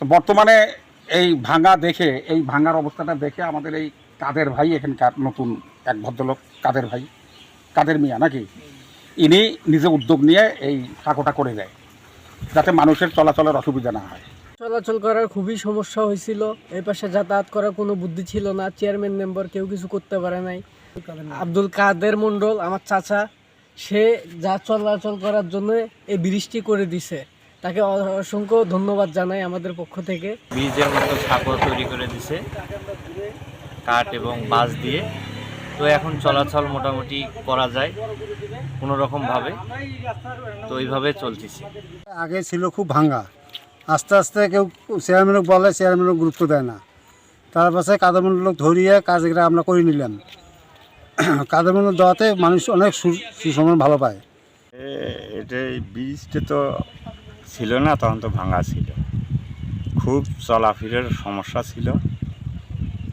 তো বর্তমানে এই ভাঙা দেখে, এই ভাঙার অবস্থাটা দেখে আমাদের এই কাদের ভাই, এখানকার নতুন এক ভদ্রলোক কাদের ভাই, কাদের মিয়া নাকি, ইনি নিজে উদ্যোগ নিয়ে এই সাঁকোটা করে দেয় যাতে মানুষের চলাচলের অসুবিধা না হয়। চলাচল করার খুবই সমস্যা হয়েছিল। এই পাশে যাতায়াত করার কোনো বুদ্ধি ছিল না। চেয়ারম্যান মেম্বার কেউ কিছু করতে পারে নাই। আব্দুল কাদের মণ্ডল আমার চাচা, সে যা চলাচল করার জন্য এই ব্রিজটি করে দিছে, তাকে অসংখ্য ধন্যবাদ জানাই আমাদের পক্ষ থেকে। ব্রিজের মতো সাঁকো তৈরি করে দিছে কাঠ এবং বাঁশ দিয়ে। তো এখন চলাচল মোটামুটি করা যায় কোনো রকমভাবে, তো এইভাবে চলতেছে। আগে ছিল খুব ভাঙা, আস্তে আস্তে কেউ চেয়ারম্যানক বলে, চেয়ারম্যানক গুরুত্ব দেয় না। তার পাশে কাদামন্ডল লোক ধরিয়ে কাজগুলো আমরা করে নিলাম। কাদামন্ডল দেওয়াতে মানুষ অনেক সুসময় ভালো পায়। এটা এই ব্রিজটা তো ছিল না, তখন তো ভাঙা ছিল, খুব চলাফেরার সমস্যা ছিল।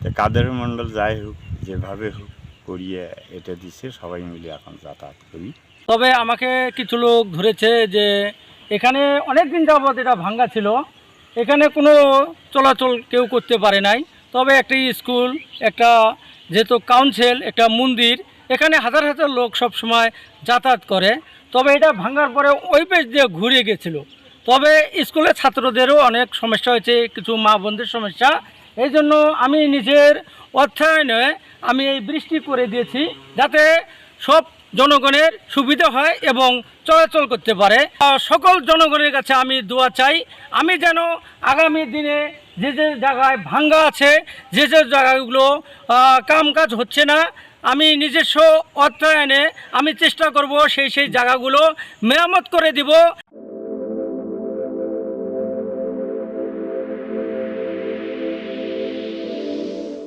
তো কাদের মণ্ডল যাই হোক, যেভাবে হোক করিয়ে এটা দিছে, সবাই মিলে এখন যাতায়াত করি। তবে আমাকে কিছু লোক ধরেছে যে এখানে অনেক দিন যাবৎ এটা ভাঙ্গা ছিল, এখানে কোনো চলাচল কেউ করতে পারে নাই। তবে একটা স্কুল, একটা যেহেতু কাউন্সিল, একটা মন্দির, এখানে হাজার হাজার লোক সব সময় যাতায়াত করে। তবে এটা ভাঙার পরে ওই পেজ দিয়ে ঘুরে গেছিলো। তবে স্কুলের ছাত্রদেরও অনেক সমস্যা হয়েছে, কিছু মা বোনদের সমস্যা। এই জন্য আমি নিজের অর্থায়নে আমি এই বৃষ্টি করে দিয়েছি যাতে সব জনগণের সুবিধা হয় এবং চলাচল করতে পারে। সকল জনগণের কাছে আমি দোয়া চাই, আমি যেন আগামী দিনে যে যে জায়গায় ভাঙ্গা আছে, যে যে জায়গাগুলো কাজ হচ্ছে না, আমি নিজস্ব অর্থায়নে আমি চেষ্টা করব সেই জায়গাগুলো মেরামত করে দিব।